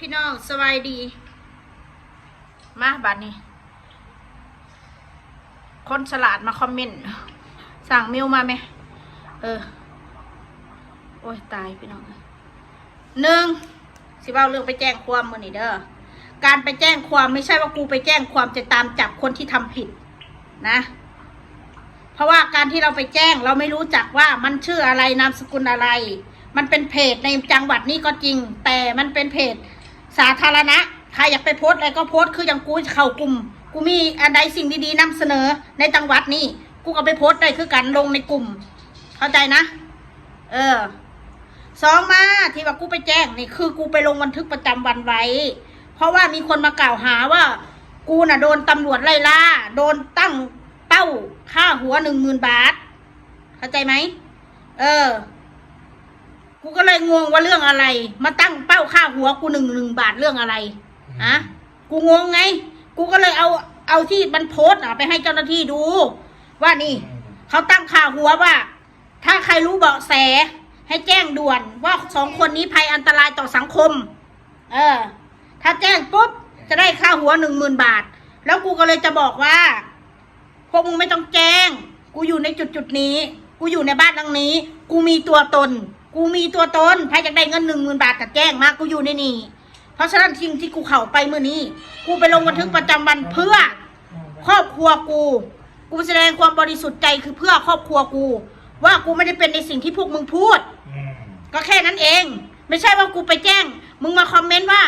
พี่น้องสบายดีมาบัดนี้คนฉลาดมาคอมเมนต์สั่งเมลมาไหมโอ้ยตายพี่น้องหนึ่งสิเบ้าเรื่องไปแจ้งความมือนี่เด้อการไปแจ้งความไม่ใช่ว่ากูไปแจ้งความจะตามจับคนที่ทำผิดนะเพราะว่าการที่เราไปแจ้งเราไม่รู้จักว่ามันชื่ออะไรนามสกุลอะไรมันเป็นเพจในจังหวัดนี้ก็จริงแต่มันเป็นเพจสาธารณะใครอยากไปโพสอะไรก็โพสคืออย่างกูเข้ากลุ่มกูมีอะไรสิ่งดีๆนำเสนอในจังหวัดนี้กูก็ไปโพสได้คือกันลงในกลุ่มเข้าใจนะสองมาที่ว่ากูไปแจ้งนี่คือกูไปลงบันทึกประจำวันไว้เพราะว่ามีคนมากล่าวหาว่ากูน่ะโดนตำรวจไล่ล่าโดนตั้งเป้าค่าหัว10,000 บาทเข้าใจไหมกูก็เลยงงว่าเรื่องอะไรมาตั้งเป้าค่าหัวกู1,000 บาทเรื่องอะไรกูงงไงกูก็เลยเอาที่มันโพสต์ไปให้เจ้าหน้าที่ดูว่านี่เขาตั้งค่าหัวว่าถ้าใครรู้เบาะแสให้แจ้งด่วนว่า2 คนนี้ภัยอันตรายต่อสังคมถ้าแจ้งปุ๊บจะได้ค่าหัว10,000 บาทแล้วกูก็เลยจะบอกว่าพวกมึงไม่ต้องแจ้งกูอยู่ในจุดนี้กูอยู่ในบ้านหลังนี้กูมีตัวตนใครอยากได้เงิน10,000 บาทก็แจ้งมากูอยู่ในนี่เพราะฉะนั้นสิ่งที่กูเข้าไปเมื่อนี้กูไปลงบันทึกประจำวันเพื่อครอบครัวกูแสดงความบริสุทธิ์ใจคือเพื่อครอบครัวกูว่ากูไม่ได้เป็นในสิ่งที่พวกมึงพูดก็แค่นั้นเองไม่ใช่ว่ากูไปแจ้งมึงมาคอมเมนต์ว่า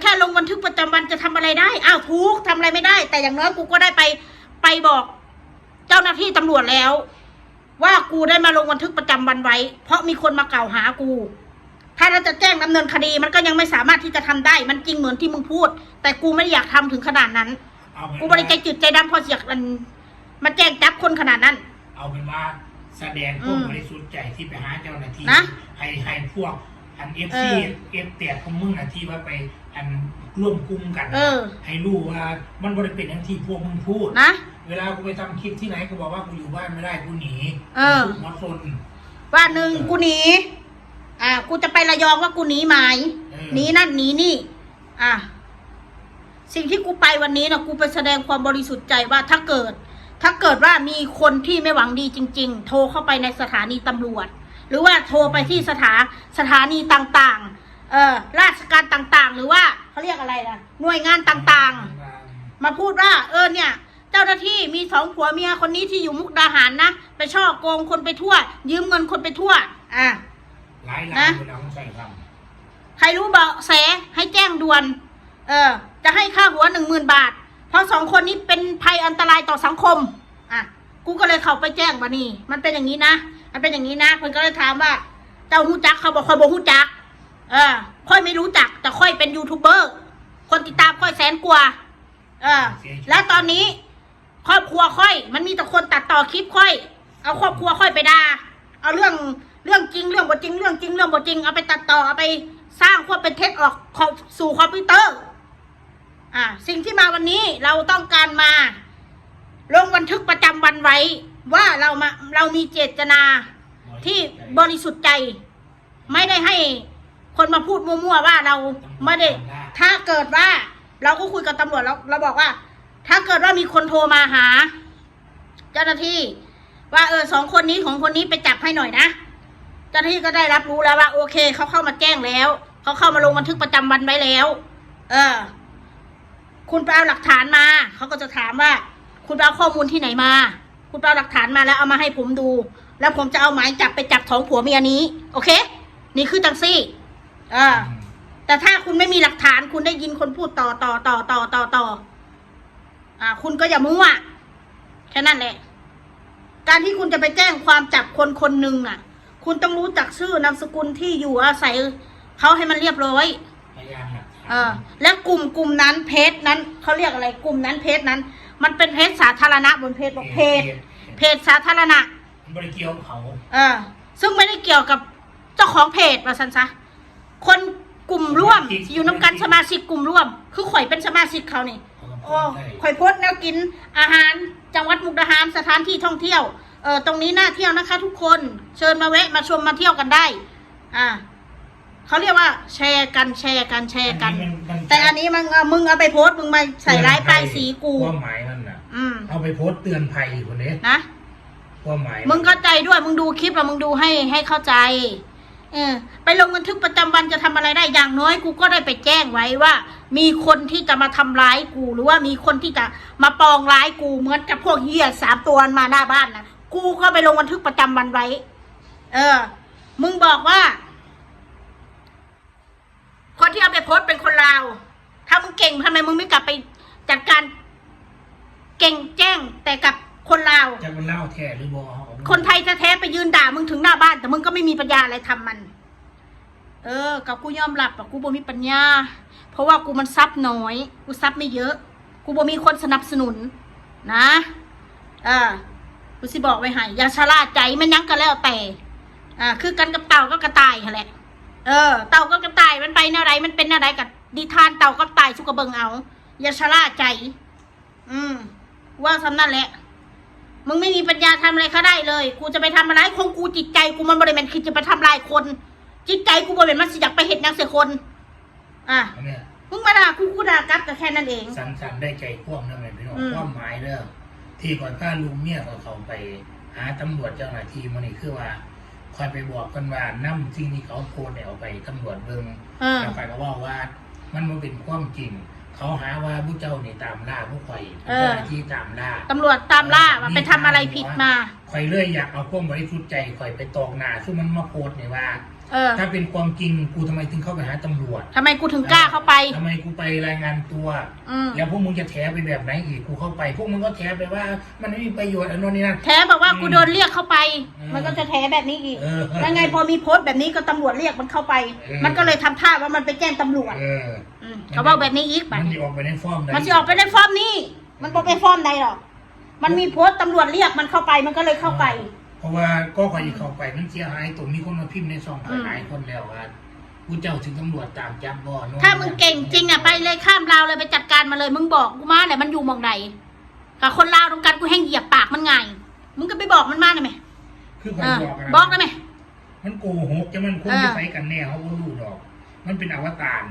แค่ลงบันทึกประจำวันจะทำอะไรได้ทุกทำอะไรไม่ได้แต่อย่างน้อยกูก็ได้ไปบอกเจ้าหน้าที่ตำรวจแล้วว่ากูได้มาลงบันทึกประจำวันไว้เพราะมีคนมากล่าวหากูถ้าเราจะแจ้งดำเนินคดีมันก็ยังไม่สามารถที่จะทำได้มันจริงเหมือนที่มึงพูดแต่กูไม่ได้อยากทำถึงขนาดนั้นกูบริใจจืดใจดำพอเสียกมันมาแจ้งจับคนขนาดนั้นเอาเป็นว่าแสดงความบริสุทธิ์ใจที่ไปหาเจ้าหน้าที่ให้พวกอันเตียของมึงที่ว่าไปอันร่วมกลุ่มกันให้รู้ว่ามันบริเป็นอย่างที่พวกมึงพูดนะเวลากูไปทำคลิปที่ไหนกูบอกว่ากูอยู่บ้านไม่ได้กูหนีหัวซนว่าหนึ่งกูหนีกูจะไประยองว่ากูหนีหมายหนีนั่นหนีนี่สิ่งที่กูไปวันนี้นะกูไปแสดงความบริสุทธิ์ใจว่าถ้าเกิดว่ามีคนที่ไม่หวังดีจริงๆโทรเข้าไปในสถานีตำรวจหรือว่าโทรไปที่สถานีต่างๆราชการต่างๆหรือว่าเขาเรียกอะไรล่ะหน่วยงานต่างๆมาพูดว่าเนี่ยเจ้าหน้าที่มี2 ผัวเมียคนนี้ที่อยู่มุกดาหารนะไปช่อโกงคนไปทั่วยืมเงินคนไปทั่วหลายล้านใช่ครับใครรู้เบาะแสให้แจ้งด่วนจะให้ค่าหัว10,000 บาทเพราะ2 คนนี้เป็นภัยอันตรายต่อสังคมกูก็เลยเข้าไปแจ้งว่านี่มันเป็นอย่างนี้นะมันเป็นอย่างนี้นะคนก็เลยถามว่าเจ้าฮู้จักเขาบอกค่อยบ่ฮู้จักค่อยไม่รู้จักแต่ค่อยเป็นยูทูบเบอร์คนติดตามค่อย100,000 กว่าแล้วตอนนี้ครอบครัวค่อยมันมีแต่คนตัดต่อคลิปค่อยเอาครอบครัวค่อยไปด่าเอาเรื่องจริงเรื่องบ่จริงเรื่องจริงเรื่องบ่จริงเอาไปตัดต่อเอาไปสร้างความเป็นเท็จออกสู่คอมพิวเตอร์สิ่งที่มาวันนี้เราต้องการมาลงบันทึกประจำวันไว้ว่าเรามีเจตนาที่บริสุทธิ์ใจไม่ได้ให้คนมาพูดมั่วๆว่าเราไม่ได้ถ้าเกิดว่าเราก็คุยกับตำรวจเราบอกว่าถ้าเกิดว่ามีคนโทรมาหาเจ้าหน้าที่ว่า2 คนนี้ของคนนี้ไปจับให้หน่อยนะเจ้าหน้าที่ก็ได้รับรู้แล้วว่าโอเคเขาเข้ามาแจ้งแล้วเขาเข้ามาลงบันทึกประจำวันไว้แล้วคุณไปเอาหลักฐานมาเขาก็จะถามว่าคุณไปเอาข้อมูลที่ไหนมาคุณไปเอาหลักฐานมาแล้วเอามาให้ผมดูแล้วผมจะเอาหมายจับไปจับ2 ผัวเมียนี้โอเคนี่คือจังซี่แต่ถ้าคุณไม่มีหลักฐานคุณได้ยินคนพูดต่อคุณก็อย่ามั่วแค่นั้นแหละการที่คุณจะไปแจ้งความจับคนหนึ่งคุณต้องรู้จักชื่อนามสกุลที่อยู่อาศัยเขาให้มันเรียบร้อยแล้วกลุ่มนั้นเพจนั้นเขาเรียกอะไรกลุ่มนั้นเพจนั้นมันเป็นเพจสาธารณะบนเพจบอกเพจสาธารณะไม่ได้เกี่ยวกับเขาซึ่งไม่ได้เกี่ยวกับเจ้าของเพจว่าซันซะคนกลุ่มร่วมอยู่น้ำกันสมาชิกกลุ่มร่วมคือข่อยเป็นสมาชิกเขานี่ข่อยโพสต์แนวกินอาหารจังหวัดมุกดาหารสถานที่ท่องเที่ยวตรงนี้น่าเที่ยวนะคะทุกคนเชิญมาแวะมาชมมาเที่ยวกันได้ เขาเรียกว่าแชร์กันแชร์กันแชร์กัน มัน แต่อันนี้มึงเอาไปโพสต์มึงมาใส่ร้ายป้ายสีกู ความหมายมันน่ะเอาไปโพสต์เตือนภัยคนนี้ นะ ความหมาย มึงเข้าใจด้วยมึงดูคลิปแล้วมึงดูให้เข้าใจไปลงบันทึกประจำวันจะทำอะไรได้อย่างน้อยกูก็ได้ไปแจ้งไว้ว่า มีคนที่จะมาทำร้ายกูหรือว่ามีคนที่จะมาปองร้ายกูเหมือนกับพวกเหี้ย3 ตัวมาหน้าบ้านนะกูก็ไปลงบันทึกประจำวันไว้มึงบอกว่า คนที่เอาไปโพสต์เป็นคนลาวถ้ามึงเก่งทำไมมึงไม่กลับไปจัดการเก่งแจ้งแต่กับคนลาว จะเป็นเล่าแท้หรือบอ คนไทยแท้ๆไปยืนด่ามึงถึงหน้าบ้านแต่มึงก็ไม่มีปัญญาอะไรทำมันกับกูยอมรับกูบ่มีปัญญาเพราะว่ากูมันซับน้อยกูซับไม่เยอะกูบ่มีคนสนับสนุนนะกูสิบอกไว้ให้อย่าชะล่าใจมันยั้งกันแล้วแต่คือกันกับเต่าก็กระต่ายแหละเต่าก็กระต่ายมันไปอะไรมันเป็นอะไรกับดิทานเต่าก็ตายสุกระเบิงเอาอย่าชะล่าใจว่าทำนั่นแหละมึงไม่มีปัญญาทำอะไรเขาได้เลยกูจะไปทำอะไรคงกูจิตใจกูมันบริเวณคิดจะไปทำลายคนจิตใจกูบริเวณมันสิอยากไปเห็นนักเสียคนมึงมาด่ากูด่ากัดก็แค่นั้นเองสันได้ใจคว่ำนั่นเองพี่น้องคว่ำหมายเด้อที่ก่อนข้าลุงเนี่ยเขาไปหาตำรวจเจ้าหน้าที่มันนี่คือว่าคอยไปบอกกันว่าน้ำสิ่งที่เขาโพสเนี่ยเอาไปตำรวจเบิ่งแล้วไปก็ว่ามันมันเป็นความจริงเขาหาว่าผู้เจ้านี่ตามล่าผู้ข่อยเจ้าหน้าที่ตามล่าตำรวจตามล่าว่าไปทำอะไรผิดมาข่อยเลยอยากเอาความบริสุทธิ์ใจข่อยไปตอกหน้าซึ่งมันมาโพสเนี่ยว่าถ้าเป็นความจริงกูทำไมถึงเข้าไปหาตำรวจทำไมกูถึงกล้าเข้าไปทำไมกูไปรายงานตัวแล้วพวกมึงจะแถไปแบบไหนอีกกูเข้าไปพวกมึงก็แถไปว่ามันไม่มีประโยชน์อันนั้นนี่นั่นแถบอกว่ากูโดนเรียกเข้าไปมันก็จะแถแบบนี้อีกแล้วไงพอมีโพสต์แบบนี้ก็ตำรวจเรียกมันเข้าไปมันก็เลยทำท่าว่ามันไปแจ้งตำรวจเขาบอกแบบนี้อีกมันจะออกไปในฟอร์มมันจะออกไปในฟอร์มนี้มันบอกไปฟอร์มใดหรอกมันมีโพสต์ตำรวจเรียกมันเข้าไปมันก็เลยเข้าไปเพราะว่าก็คอยเข้าไปมันเสียหายตรงนี้คนมาพิมพ์ในซองหลายคนแล้วว่ากูเจ้าถึงตำรวจตามจับบ่ถ้ามึงเก่งจริงไปเลยข้ามลาวเลยไปจัดการมาเลยมึงบอกกูมาเนี่ยมันอยู่มองใดกับคนลาวตรงกันกูแห้งเหยียบปากมันไงมึงก็ไปบอกมันมาได้ไหมคือคอยบอกได้ไหมมันโกหกจะมันคงจะใส่กันแน่เขาก็รู้ดอกมันเป็นอวตาร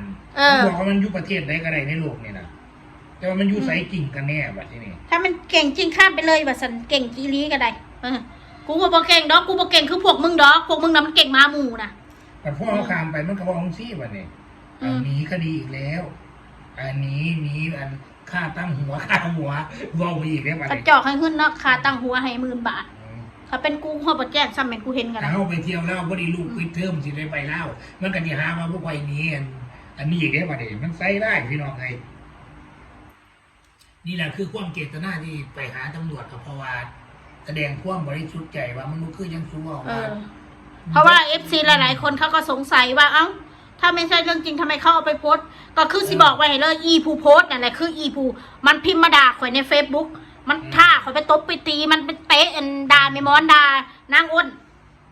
บอกว่ามันอยู่ประเทศใดก็ได้ในโลกนี่นะแต่ว่ามันอยู่ใส่จริงกันแน่แบบนี้ถ้ามันเก่งจริงข้ามไปเลยแบบสันเก่งจีรีก็ได้กูบอกเก่งดอกกูบอกเก่งคือพวกมึงดอกพวกมึงน่ะมันเก่งมาหมู่นะแต่พวกเขาข้ามไปมันก็บอกของซี่วันนี้หนีคดีอีกแล้วอันนี้อันค่าตั้งหัวว่าไปอีกแล้วกระจอกให้ขึ้นเนาะค่าตั้งหัวให้10,000 บาทถ้าเป็นกูเขาบอกแจ้งซ้ำเป็นกูเห็นกันเขาไปเที่ยวแล้วพอดีลูกปิดเทอมสิได้ไปเล่ามันกันที่หามาพวกไปนี้อันนี้อีกแล้ววันนี้มันใส่ได้พี่น้องไงนี่แหละคือความเจตนาที่ไปหาตำรวจกับเพราะว่าแสดงความบริสุทธิ์ใจว่ามันคือยังสู้ออกมาเพราะว่า FC หลายๆคนเขาก็สงสัยว่าถ้าไม่ใช่เรื่องจริงทำไมเขาเอาไปโพสต์ก็คือสิบอกไว้ให้เลยอีผู้โพสต์นั่นแหละคืออีผู้มันพิมพ์มาด่าข่อยใน Facebook มันท่าข่อยไปตบไปตีมันไปเตะด่าไม่มอนด่านางอ้น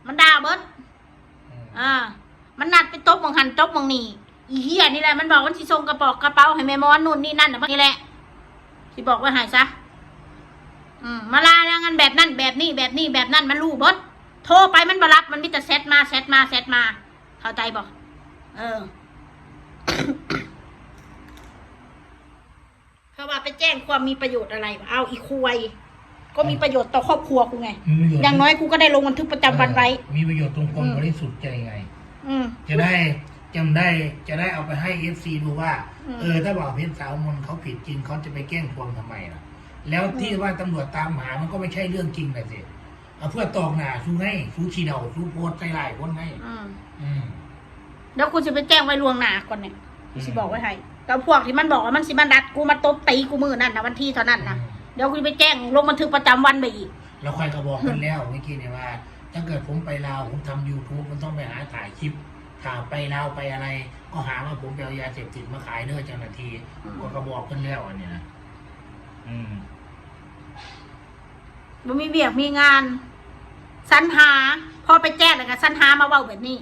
มันด่าเบิดมันนัดไปตบมองหันตบมองนี่อีเหี้ยนี่แหละมันบอกว่าสิส่งกระเป๋าให้แม่มอนนู่นนี่นั่นนี่แหละสิบอกไว้ให้ซะมาลาแล้วงั้นแบบนั้นแบบนี้แบบนั้นมันรู้เบิดโทรไปมันบรับมันมีแต่เซตมาเข้าใจบอกเขาว่าไปแจ้งความมีประโยชน์อะไรเอาอีคุยก็มีประโยชน์ต่อครอบครัวกูไงอย่างน้อยกูก็ได้ลงบันทึกประจำวันไว้มีประโยชน์ตรงความบริสุทธิ์ใจไงจะได้จะได้เอาไปให้ FC ดูว่าถ้าบอกเพชรสาวมนเขาผิดจริงเขาจะไปแกล้งความทำไมล่ะแล้วที่ว่าตำรวจตามหามันก็ไม่ใช่เรื่องจริงเลยสิเพื่อตอกหนาสู้ให้สู้ชีเดาสู้โพสใจลายคนให้แล้วกูจะไปแจ้งไว้ลวงหนาก่อนเนี่ยกูจะบอกไว้ให้กับพวกที่มันบอกว่ามันสิมันดัดกูมาตบตีกูมือนั่นนะวันที่เท่านั้นนะเดี๋ยวกูจะไปแจ้งลงบันทึกประจำวันไปอีกแล้วใครก็บอกกันแล้วเมื่อกี้เนี่ยว่าถ้าเกิดผมไปลาวผมทำ YouTube มันต้องไปหาถ่ายคลิปถ้าไปลาวไปอะไรก็หาว่าผมไปเอายาเสพติดมาขายเด้อเจ้าหน้าที่ก็บอกกันแล้วอันนี้นะมันมีเบียกมีงานสรรหาพอไปแจ้งแล้วก็สรรหามาเว้าแบบนี้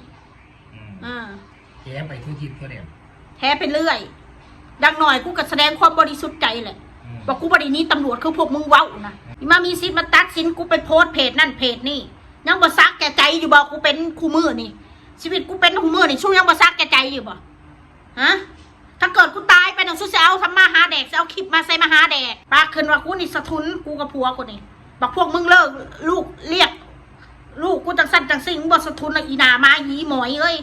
แท้ไปทุกทีก็เดียวแท้ไปเรื่อยดังหน่อยกูก็แสดงความบริสุทธิ์ใจแหละว่ากูบรินี้ตำรวจคือพวกมึงเว้านะมามีสิทธิ์มาตัดสินกูไปโพสเพจนั่นเพจนี่ยังบ่ซักแก่ใจอยู่บอกกูเป็นคู่มือนี่ ชีวิตกูเป็นทุกมือนี่ชูยังบ่ซักแก่ใจอยู่บ่ฮะถ้าเกิดกูตายไปหนังสู้จะเอาทำมาหาแดกจะเอาคลิปมาใส่มาหาแดกปากขึ้นว่ากูนี่สะทุนกูกับผัวกูนี่บอกพวกมึงเลิกลูกเรียกลูกกูจังสั้นจังสิ่งบ่สะทุนละอีนามาหีหมอยเอ้ย